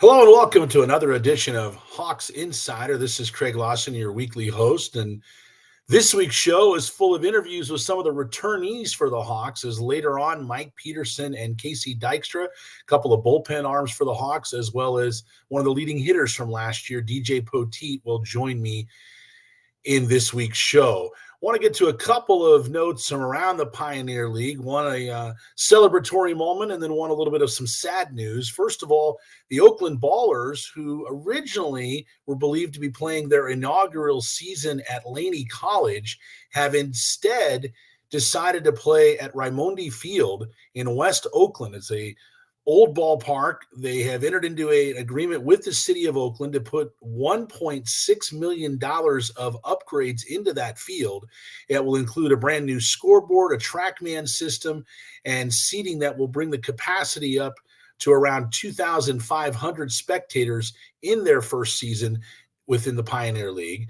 Hello and welcome to another edition of Hawks Insider. This is Craig Lawson, your weekly host, and this week's show is full of interviews with some of the returnees for the Hawks, as later on Mike Peterson and Casey Dykstra, a couple of bullpen arms for the Hawks, as well as one of the leading hitters from last year, DJ Poteet, will join me in this week's show. I want to get to a couple of notes from around the Pioneer League, one a celebratory moment and then one a little bit of some sad news. First of all, the Oakland Ballers, who originally were believed to be playing their inaugural season at Laney College, have instead decided to play at Raimondi Field in West Oakland. It's a old ballpark. They have entered into an agreement with the city of Oakland to put $1.6 million of upgrades into that field. It will include a brand new scoreboard, a TrackMan system, and seating that will bring the capacity up to around 2,500 spectators in their first season within the Pioneer League.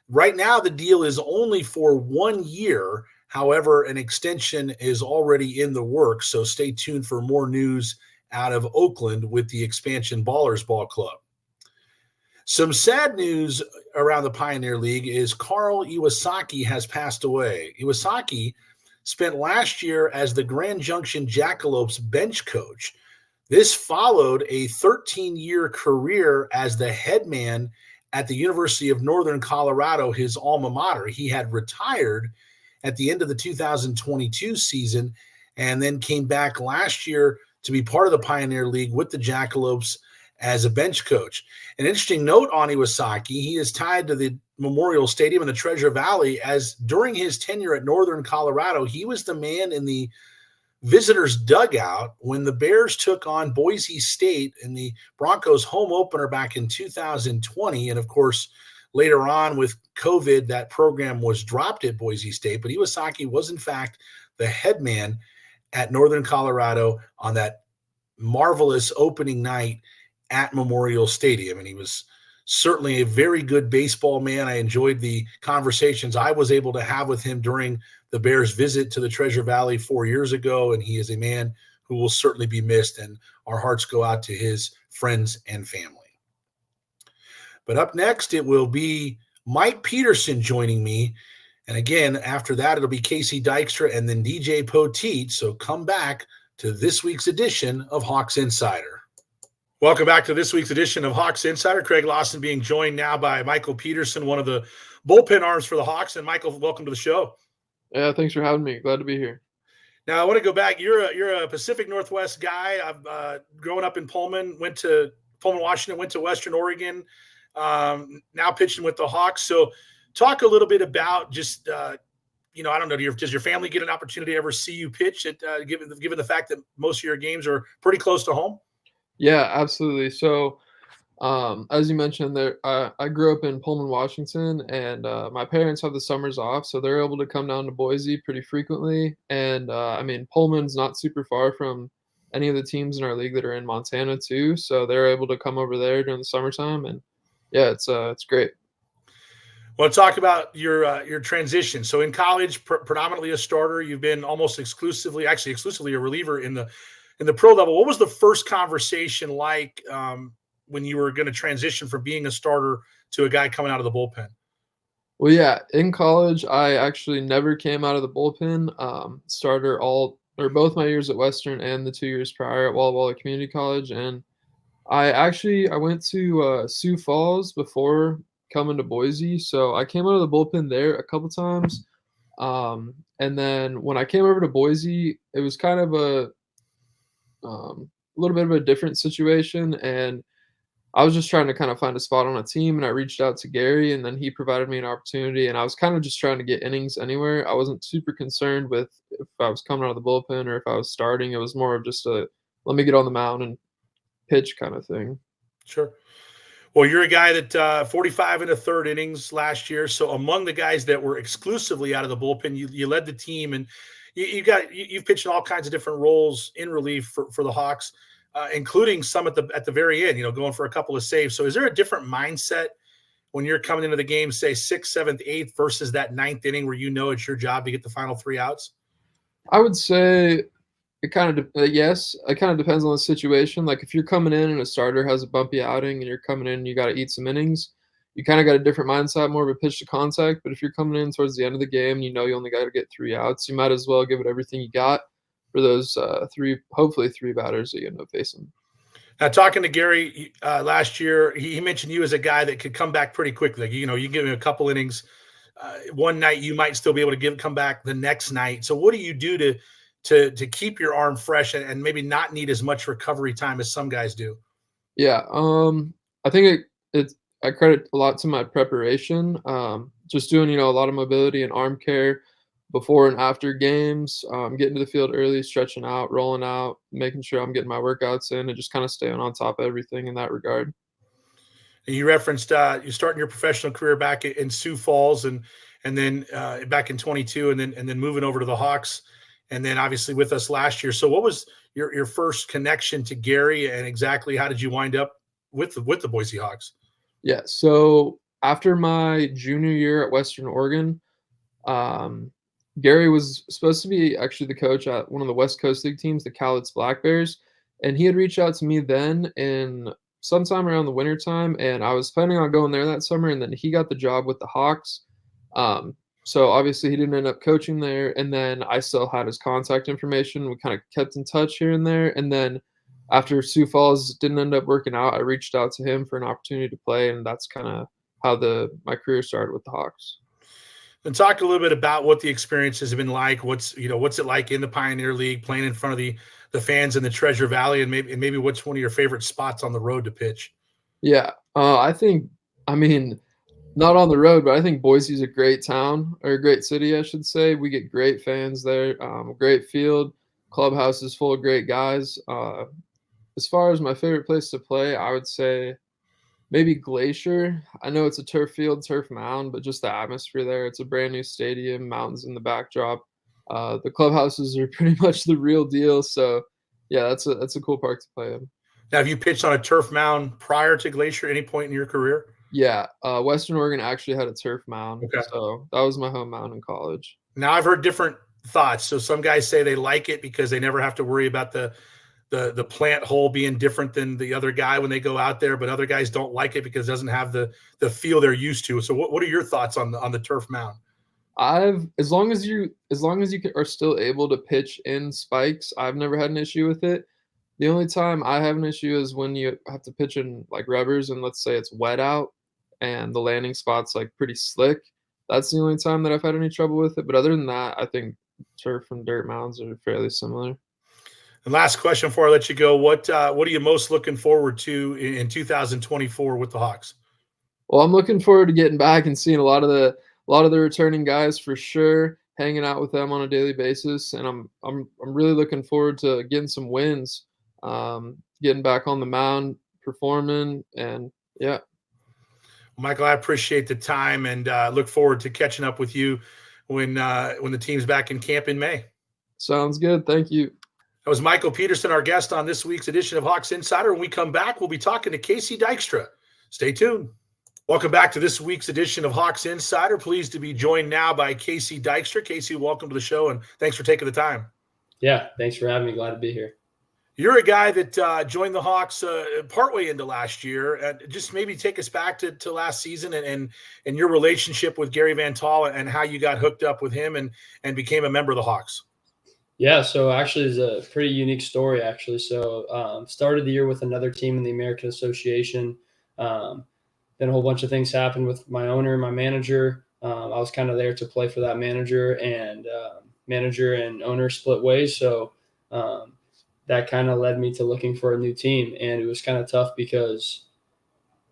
Right now, the deal is only for 1 year. However, an extension is already in the works, so stay tuned for more news out of Oakland with the expansion Ballers Ball Club. Some sad news around the Pioneer League is Carl Iwasaki has passed away. Iwasaki spent last year as the Grand Junction Jackalopes bench coach. This followed a 13-year career as the head man at the University of Northern Colorado, his alma mater. He had retired at the end of the 2022 season and then came back last year to be part of the Pioneer League with the Jackalopes as a bench coach. An interesting note on Iwasaki, he is tied to the Memorial Stadium in the Treasure Valley, as during his tenure at Northern Colorado, he was the man in the visitors' dugout when the Bears took on Boise State in the Broncos home opener back in 2020. And of course, later on with COVID, that program was dropped at Boise State, but Iwasaki was in fact the head man at Northern Colorado on that marvelous opening night at Memorial Stadium. And he was certainly a very good baseball man. I enjoyed the conversations I was able to have with him during the Bears' visit to the Treasure Valley 4 years ago. And he is a man who will certainly be missed, and our hearts go out to his friends and family. But up next, it will be Mike Peterson joining me. And again, after that, it'll be Casey Dykstra and then DJ Poteet. So come back to this week's edition of Hawks Insider. Welcome back to this week's edition of Hawks Insider. Craig Lawson being joined now by Michael Peterson, one of the bullpen arms for the Hawks. And Michael, welcome to the show. Yeah, thanks for having me. Glad to be here. Now, I want to go back. You're a Pacific Northwest guy. I've grown up in Pullman, went to Pullman, Washington, went to Western Oregon, now pitching with the Hawks. So talk a little bit about just, I don't know, does your family get an opportunity to ever see you pitch, given the fact that most of your games are pretty close to home? Yeah, absolutely. So, as you mentioned, I grew up in Pullman, Washington, and my parents have the summers off, so they're able to come down to Boise pretty frequently. And Pullman's not super far from any of the teams in our league that are in Montana too, so they're able to come over there during the summertime, and yeah, it's great. Well, talk about your transition. So in college, predominantly a starter. You've been almost exclusively a reliever in the pro level. What was the first conversation like when you were going to transition from being a starter to a guy coming out of the bullpen? Well, yeah, in college, I actually never came out of the bullpen. Starter both my years at Western and the 2 years prior at Walla Walla Community College, and I went to Sioux Falls before coming to Boise, so I came out of the bullpen there a couple times, and then when I came over to Boise, it was kind of a little bit of a different situation, and I was just trying to kind of find a spot on a team, and I reached out to Gary, and then he provided me an opportunity, and I was kind of just trying to get innings anywhere. I wasn't super concerned with if I was coming out of the bullpen or if I was starting. It was more of just a let me get on the mound and pitch kind of thing. Sure. Well, you're a guy that 45 and a third innings last year. So among the guys that were exclusively out of the bullpen, you led the team, and you've pitched in all kinds of different roles in relief for the Hawks, including some at the very end, going for a couple of saves. So is there a different mindset when you're coming into the game, say 6th, 7th, 8th versus that 9th inning where it's your job to get the final 3 outs? I would say It kind of yes, it kind of depends on the situation. Like if you're coming in and a starter has a bumpy outing and you're coming in and you got to eat some innings, you kind of got a different mindset, more of a pitch to contact. But if you're coming in towards the end of the game, you know you only got to get 3 outs. You might as well give it everything you got for those hopefully three batters that you end up facing. Now, talking to Gary last year, he mentioned you as a guy that could come back pretty quickly. Like, you give him a couple innings. One night you might still be able to come back the next night. So what do you do to keep your arm fresh and maybe not need as much recovery time as some guys do? Yeah, I think I credit a lot to my preparation. Just doing a lot of mobility and arm care before and after games, getting to the field early, stretching out, rolling out, making sure I'm getting my workouts in, and just kind of staying on top of everything in that regard. You referenced you starting your professional career back in Sioux Falls, and then back in 22, and then moving over to the Hawks, and then obviously with us last year. So, what was your first connection to Gary, and exactly how did you wind up with the Boise Hawks? Yeah, so after my junior year at Western Oregon, Gary was supposed to be actually the coach at one of the West Coast League teams, the Cowlitz Black Bears, and he had reached out to me then in sometime around the wintertime, and I was planning on going there that summer, and then he got the job with the Hawks. So obviously he didn't end up coaching there, and then I still had his contact information. We kind of kept in touch here and there, and then after Sioux Falls didn't end up working out, I reached out to him for an opportunity to play, and that's kind of how my career started with the Hawks. And talk a little bit about what the experience has been like. What's it like in the Pioneer League, playing in front of the fans in the Treasure Valley, and maybe what's one of your favorite spots on the road to pitch? Yeah, I mean, not on the road, but I think Boise's a great town, or a great city, I should say. We get great fans there, great field, clubhouse is full of great guys. As far as my favorite place to play, I would say maybe Glacier. I know it's a turf field, turf mound, but just the atmosphere there. It's a brand new stadium, mountains in the backdrop. The clubhouses are pretty much the real deal. So, yeah, that's a cool park to play in. Now, have you pitched on a turf mound prior to Glacier at any point in your career? Yeah, Western Oregon actually had a turf mound, Okay. so that was my home mound in college. Now, I've heard different thoughts. So some guys say they like it because they never have to worry about the plant hole being different than the other guy when they go out there, but other guys don't like it because it doesn't have the feel they're used to. So what are your thoughts on the turf mound? As long as you are still able to pitch in spikes, I've never had an issue with it. The only time I have an issue is when you have to pitch in like rubbers, and let's say it's wet out and the landing spot's like pretty slick. That's the only time that I've had any trouble with it. But other than that, I think turf and dirt mounds are fairly similar. And last question before I let you go, what are you most looking forward to in 2024 with the Hawks? Well, I'm looking forward to getting back and seeing a lot of the returning guys for sure, hanging out with them on a daily basis, and I'm really looking forward to getting some wins, getting back on the mound, performing, and yeah. Michael, I appreciate the time and look forward to catching up with you when the team's back in camp in May. Sounds good. Thank you. That was Michael Peterson, our guest on this week's edition of Hawks Insider. When we come back, we'll be talking to Casey Dykstra. Stay tuned. Welcome back to this week's edition of Hawks Insider. Pleased to be joined now by Casey Dykstra. Casey, welcome to the show, and thanks for taking the time. Yeah, thanks for having me. Glad to be here. You're a guy that joined the Hawks partway into last year. Just maybe take us back to last season and your relationship with Gary Van Tol and how you got hooked up with him and became a member of the Hawks. Yeah, so actually it's a pretty unique story, actually. So started the year with another team in the American Association. Then a whole bunch of things happened with my owner, my manager. I was kind of there to play for that manager, and owner split ways. So that kind of led me to looking for a new team. And it was kind of tough because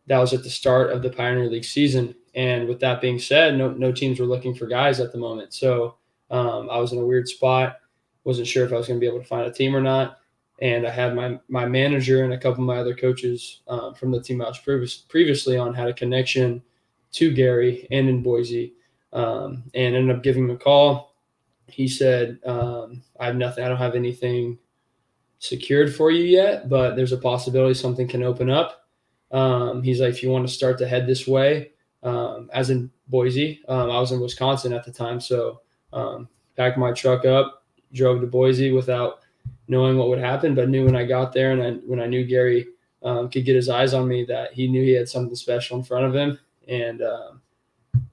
that was at the start of the Pioneer League season. And with that being said, no teams were looking for guys at the moment. So I was in a weird spot. Wasn't sure if I was going to be able to find a team or not. And I had my manager and a couple of my other coaches from the team I was previously on had a connection to Gary and in Boise, and ended up giving him a call. He said, I have nothing. I don't have anything secured for you yet, but there's a possibility something can open up. He's like, if you want to start to head this way, as in Boise, I was in Wisconsin at the time. So packed my truck up, drove to Boise without knowing what would happen, but knew when I got there and when I knew Gary could get his eyes on me, that he knew he had something special in front of him. And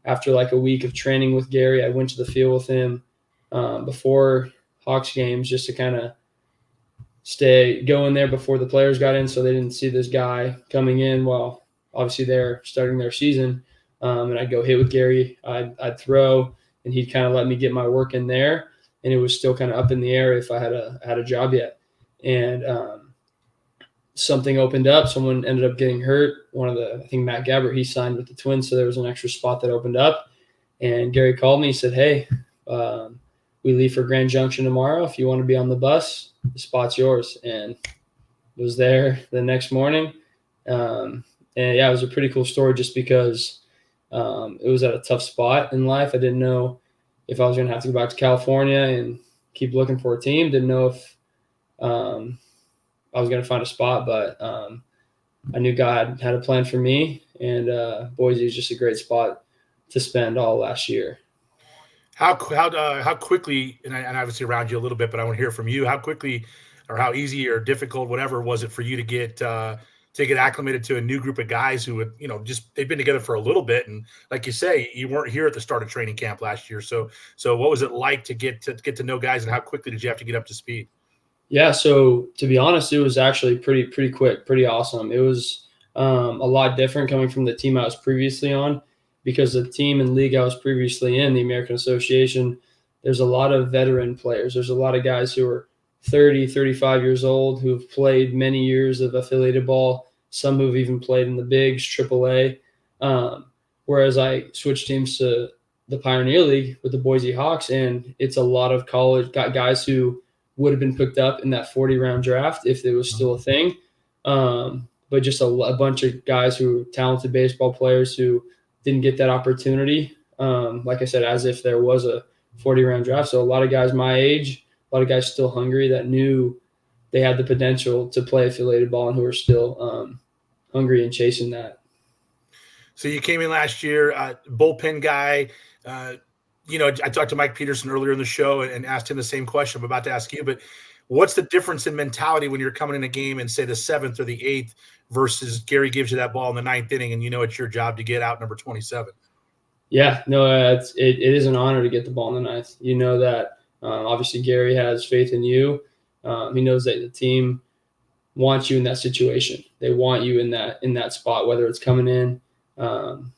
after like a week of training with Gary, I went to the field with him before Hawks games just to kind of go in there before the players got in, so they didn't see this guy coming in while obviously they're starting their season. And I'd go hit with Gary, I'd throw, and he'd kind of let me get my work in there. And it was still kind of up in the air if I had a job yet. And something opened up. Someone ended up getting hurt. I think Matt Gabbert, he signed with the Twins, so there was an extra spot that opened up. And Gary called me. He said, "Hey, we leave for Grand Junction tomorrow. If you want to be on the bus, the spot's yours." And was there the next morning. And yeah, it was a pretty cool story just because it was at a tough spot in life. I didn't know if I was going to have to go back to California and keep looking for a team. Didn't know if I was going to find a spot, but I knew God had a plan for me, and Boise was just a great spot to spend all last year. How quickly, and obviously around you a little bit, but I want to hear from you. How quickly, or how easy or difficult, whatever, was it for you to get acclimated to a new group of guys who would, they've been together for a little bit, and like you say, you weren't here at the start of training camp last year. So what was it like to get to know guys, and how quickly did you have to get up to speed? Yeah, so to be honest, it was actually pretty quick, pretty awesome. It was a lot different coming from the team I was previously on, because the team and league I was previously in, the American Association, there's a lot of veteran players. There's a lot of guys who are 30, 35 years old who've played many years of affiliated ball, some who've even played in the bigs, AAA. Whereas I switched teams to the Pioneer League with the Boise Hawks, and it's a lot of college guys who would have been picked up in that 40-round draft if it was still a thing. But just a bunch of guys who are talented baseball players who didn't get that opportunity. Like I said, as if there was a 40-round draft. So a lot of guys my age, a lot of guys still hungry that knew they had the potential to play affiliated ball and who are still hungry and chasing that. So you came in last year, bullpen guy. I talked to Mike Peterson earlier in the show and asked him the same question I'm about to ask you, but what's the difference in mentality when you're coming in a game in, say, the 7th or the 8th versus Gary gives you that ball in the 9th inning and it's your job to get out number 27? Yeah, no, it is an honor to get the ball in the 9th. You know that obviously Gary has faith in you. He knows that the team wants you in that situation. They want you in that spot, whether it's coming in,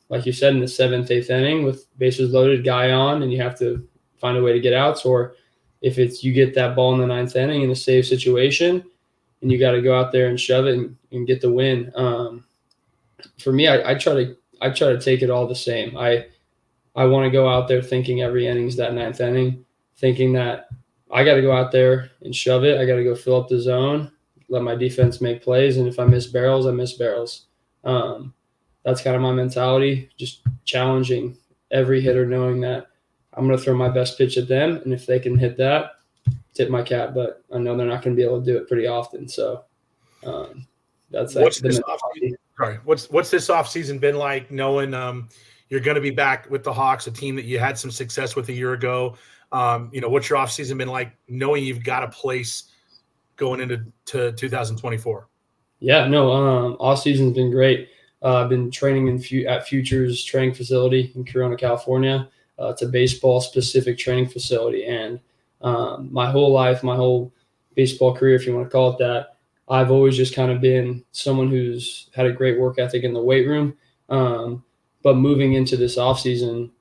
like you said, in the 7th, 8th inning with bases loaded, guy on, and you have to find a way to get outs, or if it's you get that ball in the 9th inning in a save situation and you got to go out there and shove it and get the win. For me, I try to take it all the same. I want to go out there thinking every inning's that 9th inning, thinking that I got to go out there and shove it. I got to go fill up the zone, let my defense make plays, and if I miss barrels, I miss barrels. That's kind of my mentality, just challenging every hitter, knowing that I'm going to throw my best pitch at them, and if they can hit that, tip my cap. But I know they're not going to be able to do it pretty often. So that's what's this offseason been like, knowing you're going to be back with the Hawks, a team that you had some success with a year ago? What's your offseason been like, knowing you've got a place going into 2024? Yeah, no, offseason's been great. I've been training at Futures Training Facility in Corona, California. It's a baseball-specific training facility, and my whole life, my whole baseball career, if you want to call it that, I've always just kind of been someone who's had a great work ethic in the weight room. But moving into this offseason,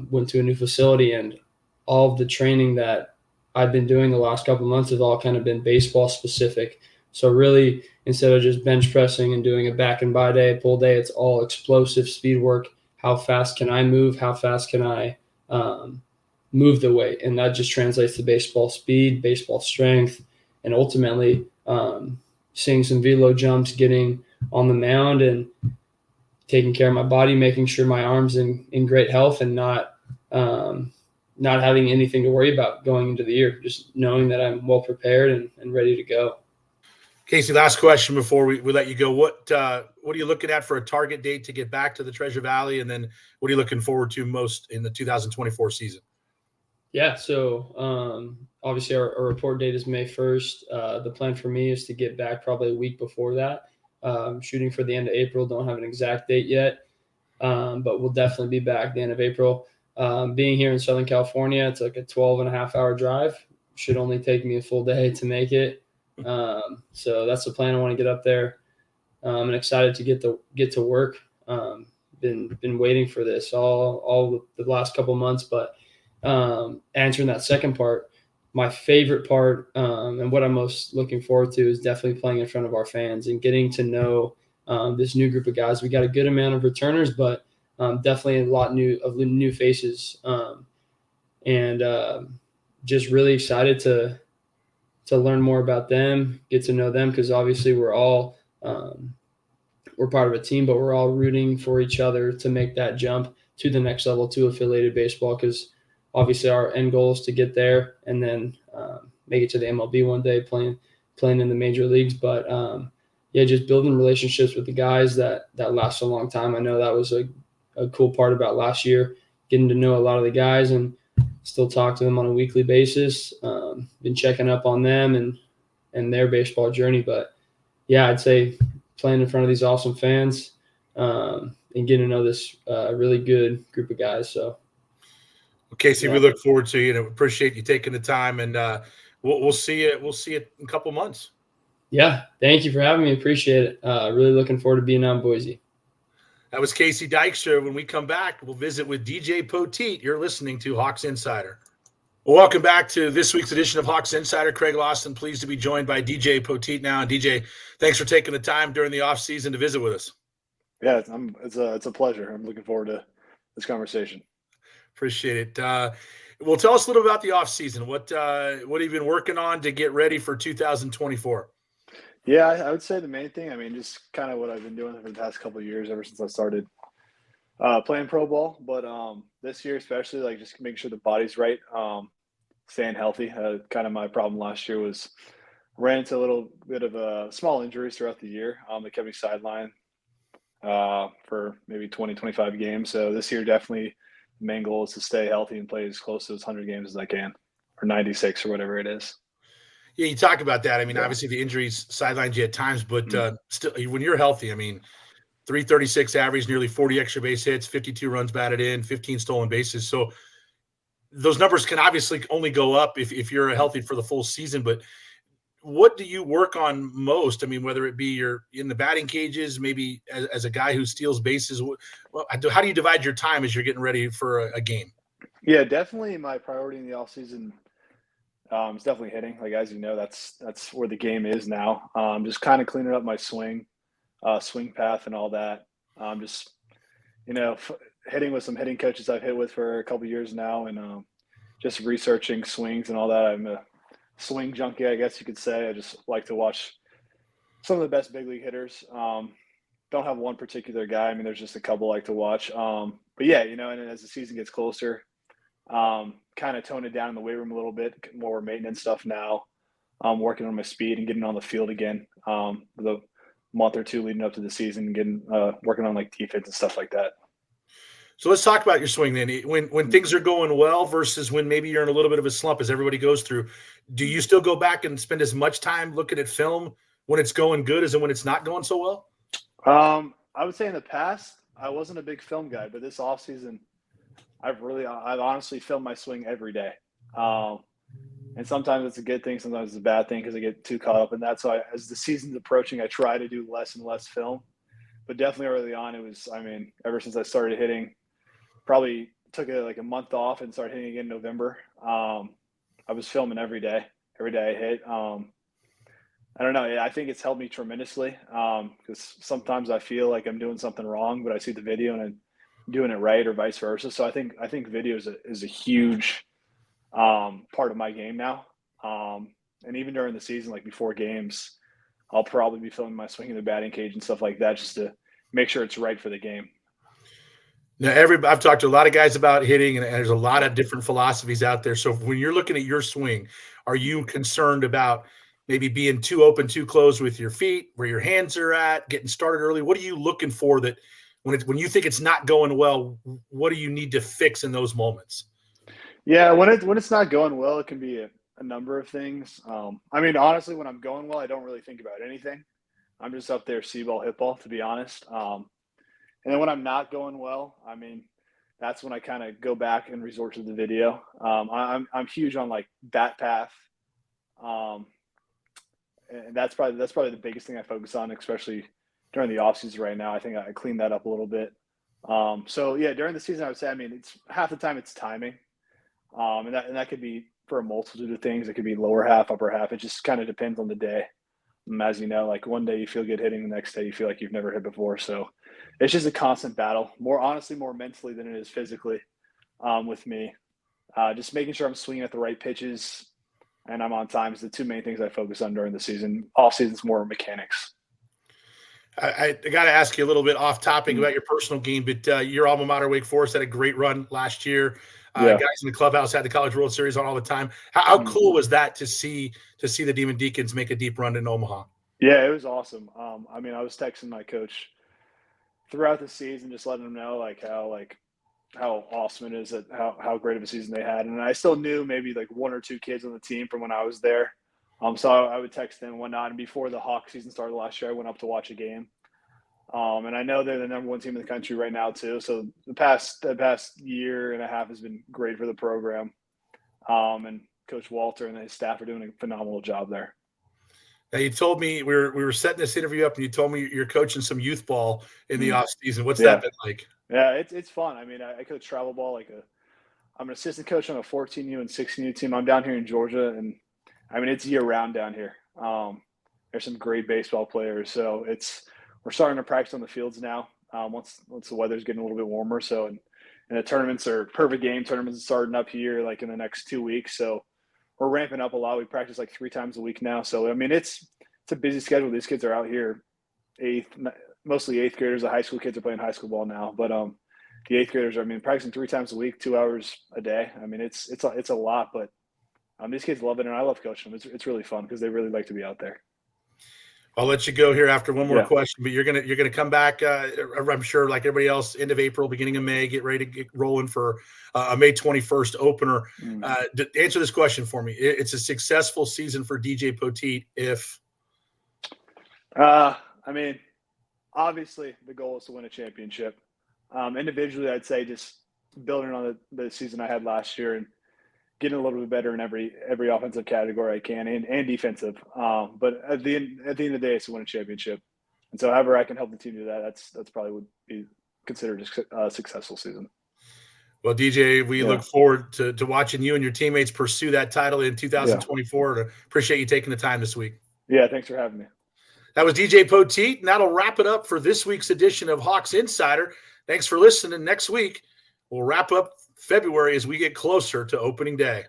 went to a new facility, and all of the training that I've been doing the last couple of months has all kind of been baseball-specific. So really, instead of just bench pressing and doing a back and by day, pull day, it's all explosive speed work. How fast can I move? How fast can I move the weight? And that just translates to baseball speed, baseball strength, and ultimately seeing some velo jumps, getting on the mound and taking care of my body, making sure my arm's in great health, and not having anything to worry about going into the year, just knowing that I'm well prepared and ready to go. Casey, last question before we let you go. What are you looking at for a target date to get back to the Treasure Valley? And then what are you looking forward to most in the 2024 season? Yeah. So obviously our report date is May 1st. The plan for me is to get back probably a week before that. Shooting for the end of April. Don't have an exact date yet, but we'll definitely be back the end of April. Being here in Southern California, it's like a 12.5 hour drive. Should only take me a full day to make it. So that's the plan. I want to get up there. And excited to get to work. Been waiting for this all the last couple months, but answering that second part, my favorite part and what I'm most looking forward to is definitely playing in front of our fans and getting to know this new group of guys. We got a good amount of returners, but definitely a lot of new faces, and just really excited to learn more about them, get to know them, because obviously we're part of a team, but we're all rooting for each other to make that jump to the next level, to affiliated baseball, because obviously our end goal is to get there and then make it to the MLB one day, playing in the major leagues. But yeah, just building relationships with the guys that last a long time. I know that was a cool part about last year, getting to know a lot of the guys and still talk to them on a weekly basis. Been checking up on them and their baseball journey. But yeah, I'd say playing in front of these awesome fans and getting to know this really good group of guys. So, Casey, yeah. we look forward to you and appreciate you taking the time. And we'll see you. We'll see you in a couple months. Yeah, thank you for having me. Appreciate it. Really looking forward to being out in Boise. That was Casey Dykstra. When we come back, we'll visit with DJ Poteet. You're listening to Hawks Insider. Well, welcome back to this week's edition of Hawks Insider. Craig Lawson, pleased to be joined by DJ Poteet now. And DJ, thanks for taking the time during the off season to visit with us. Yeah, it's a pleasure. I'm looking forward to this conversation. Appreciate it. Well, tell us a little about the off season. What have you been working on to get ready for 2024? Yeah, I would say the main thing, I mean, just kind of what I've been doing for the past couple of years, ever since I started playing pro ball. But this year, especially, like just making sure the body's right, staying healthy. Kind of my problem last year was ran into a little bit of small injuries throughout the year that kept me sidelined for maybe 20, 25 games. So this year, definitely the main goal is to stay healthy and play as close to those 100 games as I can, or 96 or whatever it is. Yeah, you talk about that. I mean, obviously the injuries sidelined you at times, but still, when you're healthy, I mean, 336 average, nearly 40 extra base hits, 52 runs batted in, 15 stolen bases. So those numbers can obviously only go up if you're healthy for the full season. But what do you work on most? I mean, whether it be you're in the batting cages, maybe as a guy who steals bases, how do you divide your time as you're getting ready for a game? Yeah, definitely my priority in the offseason is definitely hitting. Like, as you know, that's where the game is now. Just kind of cleaning up my swing path and all that. Just, hitting with some hitting coaches I've hit with for a couple of years now, and just researching swings and all that. I'm a swing junkie, I guess you could say. I just like to watch some of the best big league hitters. Don't have one particular guy. I mean, there's just a couple I like to watch. But yeah, and as the season gets closer, kind of tone it down in the weight room a little bit, more maintenance stuff now. Working on my speed and getting on the field again. The month or two leading up to the season, and getting working on like defense and stuff like that. So let's talk about your swing then. When things are going well versus when maybe you're in a little bit of a slump, as everybody goes through, do you still go back and spend as much time looking at film when it's going good as when it's not going so well? I would say in the past, I wasn't a big film guy, but this offseason, I've honestly filmed my swing every day. And sometimes it's a good thing, sometimes it's a bad thing because I get too caught up in that. So as the season's approaching, I try to do less and less film. But definitely early on, ever since I started hitting, probably took a month off and started hitting again in November. I was filming every day I hit. I don't know. I think it's helped me tremendously because sometimes I feel like I'm doing something wrong, but I see the video and I'm doing it right, or vice versa. So I think video is a huge part of my game now. And even during the season, like before games, I'll probably be filming my swing in the batting cage and stuff like that, just to make sure it's right for the game. Now, I've talked to a lot of guys about hitting, and there's a lot of different philosophies out there. So when you're looking at your swing, are you concerned about maybe being too open, too closed with your feet, where your hands are at, getting started early? What are you looking for that when you think it's not going well, what do you need to fix in those moments? Yeah, when it's not going well, it can be a number of things. I mean, honestly, when I'm going well, I don't really think about anything. I'm just up there see-ball, hit-ball, to be honest. And then when I'm not going well, I mean, that's when I kind of go back and resort to the video. I'm huge on like bat path, and that's probably the biggest thing I focus on, especially during the offseason right now. I think I cleaned that up a little bit. So yeah, during the season, I would say, I mean, it's half the time it's timing, and that could be for a multitude of things. It could be lower half, upper half. It just kind of depends on the day. As you know, like one day you feel good hitting, the next day you feel like you've never hit before. So it's just a constant battle, more mentally than it is physically, with me. Just making sure I'm swinging at the right pitches and I'm on time is the two main things I focus on during the season. Off season's more mechanics. I got to ask you a little bit off topic about your personal game, but your alma mater, Wake Forest, had a great run last year. Guys in the clubhouse had the College World Series on all the time. How cool was that to see the Demon Deacons make a deep run in Omaha? Yeah, it was awesome. I mean, I was texting my coach throughout the season, just letting him know how awesome it is, that how great of a season they had. And I still knew maybe like one or two kids on the team from when I was there. So I would text them and whatnot. And before the Hawk season started last year, I went up to watch a game. And I know they're the number one team in the country right now too. So the past year and a half has been great for the program. And Coach Walter and his staff are doing a phenomenal job there. Now, you told me we were setting this interview up, and you told me you're coaching some youth ball in the off season. What's that been like? Yeah, it's fun. I mean, I coach travel ball. I'm an assistant coach on a 14U and 16U team. I'm down here in Georgia, and I mean it's year round down here. There's some great baseball players, so we're starting to practice on the fields now. Once the weather's getting a little bit warmer, so and the tournaments are perfect game tournaments starting up here like in the next 2 weeks. So we're ramping up a lot. We practice like 3 times a week now. So I mean it's a busy schedule. These kids are out here, mostly eighth graders. The high school kids are playing high school ball now, but the eighth graders are, I mean, practicing 3 times a week, 2 hours a day. I mean, it's a lot, but these kids love it, and I love coaching them. It's really fun because they really like to be out there. I'll let you go here after one more question, but you're gonna come back. I'm sure, like everybody else, end of April, beginning of May. Get ready to get rolling for a May 21st opener. To answer this question for me, it's a successful season for DJ Poteet if. I mean, obviously the goal is to win a championship. Individually, I'd say just building on the season I had last year and getting a little bit better in every offensive category I can and defensive. But at the end of the day, it's to win a championship. And so however I can help the team do that, that's probably would be considered a successful season. Well, DJ, we look forward to watching you and your teammates pursue that title in 2024. And appreciate you taking the time this week. Yeah, thanks for having me. That was DJ Poteet, and that'll wrap it up for this week's edition of Hawks Insider. Thanks for listening. Next week, we'll wrap up February as we get closer to opening day.